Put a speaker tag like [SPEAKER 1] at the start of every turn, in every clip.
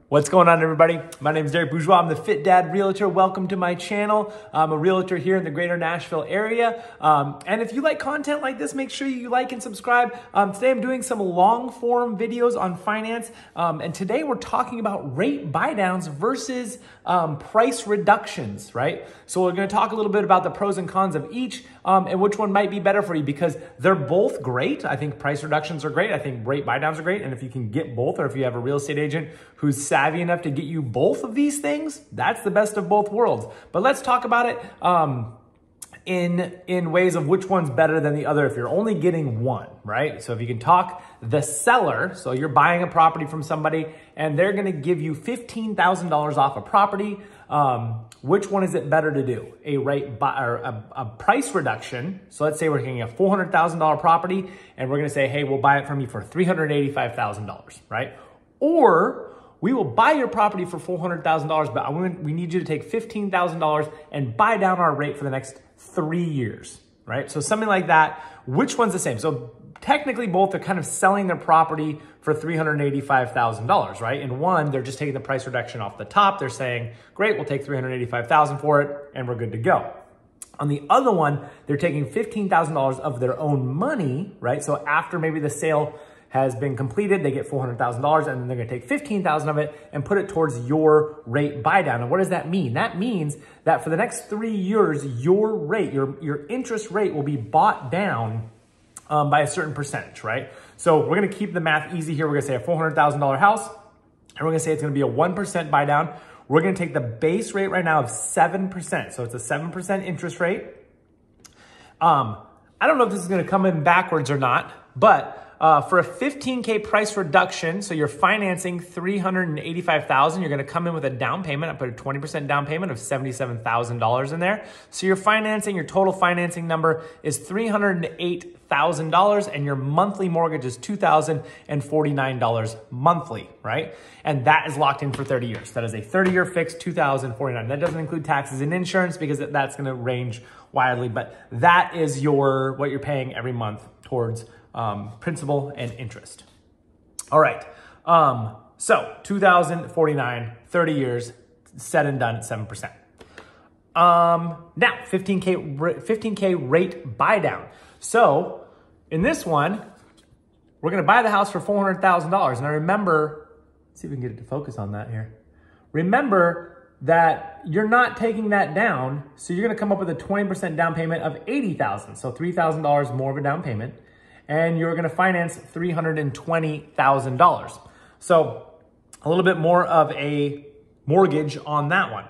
[SPEAKER 1] What's going on, everybody? My name is Darrick Bourgeois. I'm the Fit Dad Realtor. Welcome to my channel. I'm a realtor here in the greater Nashville area. And if you like content like this, make sure you like and subscribe. Today I'm doing some long form videos on finance. And today we're talking about rate buydowns versus price reductions, right? So we're going to talk a little bit about the pros and cons of each and which one might be better for you, because they're both great. I think price reductions are great. I think rate buydowns are great. And if you can get both, or if you have a real estate agent who's savvy enough to get you both of these things, that's the best of both worlds. But let's talk about it in ways of which one's better than the other if you're only getting one, right? So if you can talk the seller, so you're buying a property from somebody and they're gonna give you $15,000 off a property, which one is it better to do? A price reduction. So let's say we're getting a $400,000 property and we're gonna say, hey, we'll buy it from you for $385,000, right? Or we will buy your property for $400,000, but we need you to take $15,000 and buy down our rate for the next 3 years, right? So something like that. Which one's the same? So technically both are kind of selling their property for $385,000, right? In one, they're just taking the price reduction off the top. They're saying, great, we'll take $385,000 for it and we're good to go. On the other one, they're taking $15,000 of their own money, right? So after maybe the sale has been completed, they get $400,000 and then they're gonna take $15,000 of it and put it towards your rate buy down. And what does that mean? That means that for the next 3 years, your rate, your interest rate will be bought down by a certain percentage, right? So we're gonna keep the math easy here. We're gonna say a $400,000 house, and we're gonna say it's gonna be a 1% buy down. We're gonna take the base rate right now of 7%. So it's a 7% interest rate. I don't know if this is gonna come in backwards or not, but for a $15K price reduction, so you're financing $385,000, you're gonna come in with a down payment. I put a 20% down payment of $77,000 in there. So your total financing number is $308,000, and your monthly mortgage is $2,049 monthly, right? And that is locked in for 30 years. That is a 30-year fixed, $2,049. That doesn't include taxes and insurance because that's gonna range widely, but that is what you're paying every month towards principal and interest. All right. So $2,049, 30 years, said and done at 7%. Now 15K rate buy down. So in this one, we're going to buy the house for $400,000. And I remember, let's see if we can get it to focus on that here. Remember that you're not taking that down. So you're going to come up with a 20% down payment of $80,000. So $3,000 more of a down payment. And you're gonna finance $320,000. So a little bit more of a mortgage on that one.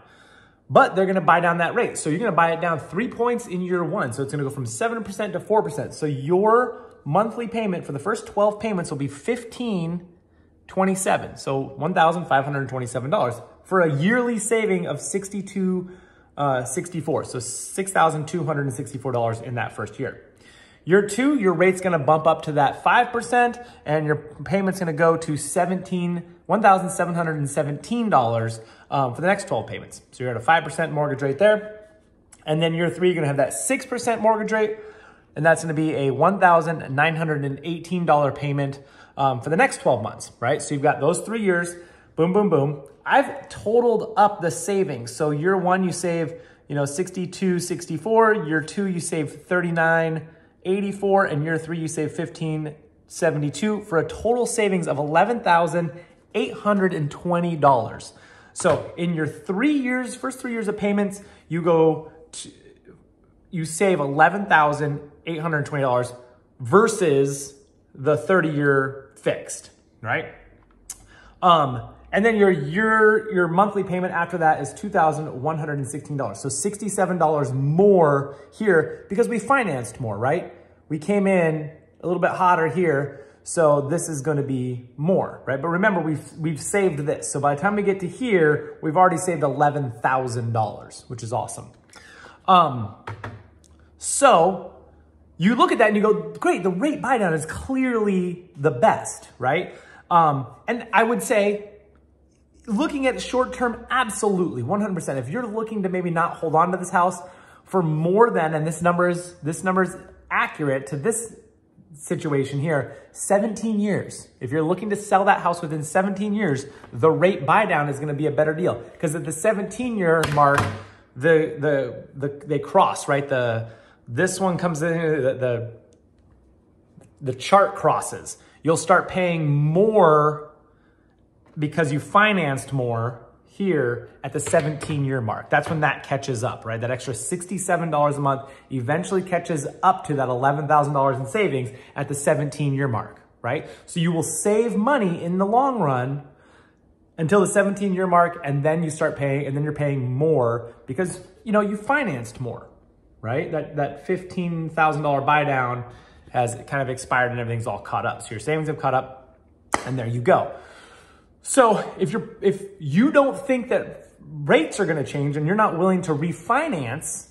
[SPEAKER 1] But they're gonna buy down that rate. So you're gonna buy it down 3 points in year one. So it's gonna go from 7% to 4%. So your monthly payment for the first 12 payments will be $1,527. So $1,527 for a yearly saving of $62.64. So $6,264 in that first year. Year two, your rate's gonna bump up to that 5%, and your payment's gonna go to $1,717 for the next 12 payments. So you're at a 5% mortgage rate there. And then year three, you're gonna have that 6% mortgage rate, and that's gonna be a $1,918 payment for the next 12 months, right? So you've got those 3 years, boom, boom, boom. I've totaled up the savings. So year one, you save, $62.64. Year two, you save $39.84, and year three, you save $15.72 for a total savings of $11,820. So in your first 3 years of payments, you save $11,820 versus the 30-year fixed, right? And then your monthly payment after that is $2,116. So $67 more here because we financed more, right? We came in a little bit hotter here, so this is gonna be more, right? But remember, we've saved this. So by the time we get to here, we've already saved $11,000, which is awesome. So you look at that and you go, great, the rate buy down is clearly the best, right? And I would say, looking at short term, absolutely, 100%. If you're looking to maybe not hold on to this house for more than, and this number is accurate to this situation here, 17 years. If you're looking to sell that house within 17 years, the rate buy down is going to be a better deal, because at the 17-year mark, they cross, right? This one comes in, the chart crosses. You'll start paying more because you financed more here at the 17-year mark. That's when that catches up, right? That extra $67 a month eventually catches up to that $11,000 in savings at the 17-year mark, right? So you will save money in the long run until the 17-year mark, and then you start paying, and then you're paying more because, you know, you financed more, right? That $15,000 buy down has kind of expired and everything's all caught up. So your savings have caught up, and there you go. So if you don't think that rates are going to change and you're not willing to refinance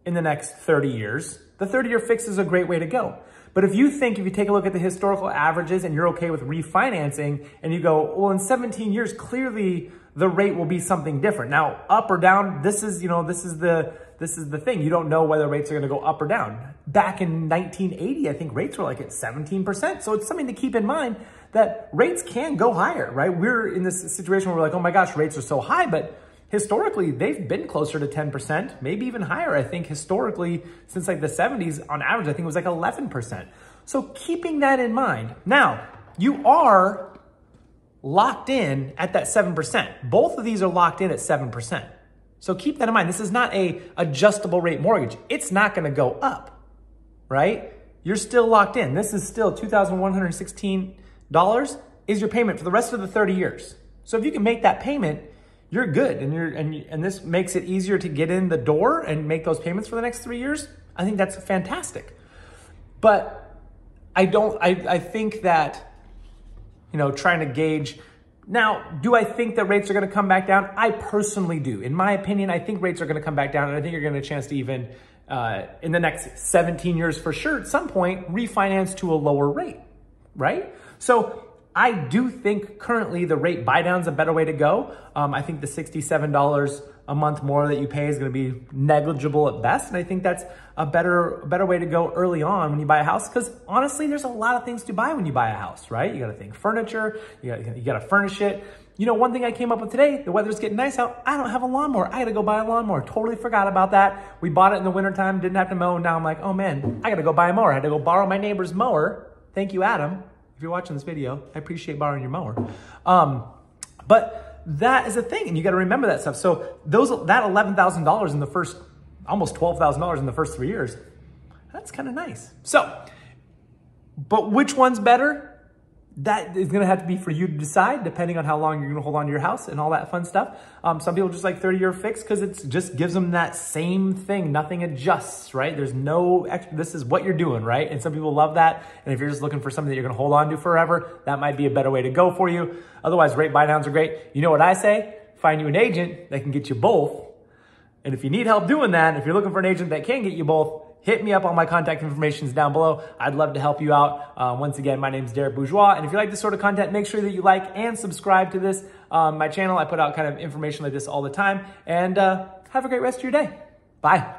[SPEAKER 1] in the next 30 years, the 30-year fix is a great way to go. But if you take a look at the historical averages and you're okay with refinancing, and you go, well, in 17 years, clearly the rate will be something different. Now, up or down, this is the thing. You don't know whether rates are going to go up or down. Back in 1980, I think rates were like at 17%. So it's something to keep in mind that rates can go higher, right? We're in this situation where we're like, oh my gosh, rates are so high, but historically they've been closer to 10%, maybe even higher. I think historically since like the 70s on average, I think it was like 11%. So keeping that in mind, now you are locked in at that 7%. Both of these are locked in at 7%. So keep that in mind. This is not a adjustable rate mortgage. It's not going to go up, right? You're still locked in. This is still $2,116 is your payment for the rest of the 30 years. So if you can make that payment, you're good. And this makes it easier to get in the door and make those payments for the next 3 years. I think that's fantastic. But I think that, you know, trying to gauge. Now, do I think that rates are going to come back down? I personally do. In my opinion, I think rates are going to come back down, and I think you're going to get a chance to even, in the next 17 years for sure, at some point, refinance to a lower rate, right? So I do think currently the rate buy down is a better way to go. I think the $67 a month more that you pay is going to be negligible at best. And I think that's a better way to go early on when you buy a house. Because honestly, there's a lot of things to buy when you buy a house, right? You got to think furniture, you got to furnish it. You know, one thing I came up with today, the weather's getting nice out. I don't have a lawnmower. I got to go buy a lawnmower. Totally forgot about that. We bought it in the wintertime, didn't have to mow. Now I'm like, oh man, I got to go buy a mower. I had to go borrow my neighbor's mower. Thank you, Adam. If you're watching this video, I appreciate borrowing your mower. But that is a thing, and you got to remember that stuff. So that $11,000 in the first, almost $12,000 in the first 3 years, that's kind of nice. So, but which one's better? That is going to have to be for you to decide, depending on how long you're going to hold on to your house and all that fun stuff. Some people just like 30-year fix because it just gives them that same thing. Nothing adjusts, right? There's no extra. This is what you're doing, right? And some people love that. And if you're just looking for something that you're going to hold on to forever, that might be a better way to go for you. Otherwise, rate buy downs are great. You know what I say? Find you an agent that can get you both. And if you need help doing that, if you're looking for an agent that can get you both, hit me up. All my contact information is down below. I'd love to help you out. Once again, my name is Darrick Bourgeois. And if you like this sort of content, make sure that you like and subscribe to this. My channel, I put out kind of information like this all the time. And have a great rest of your day. Bye.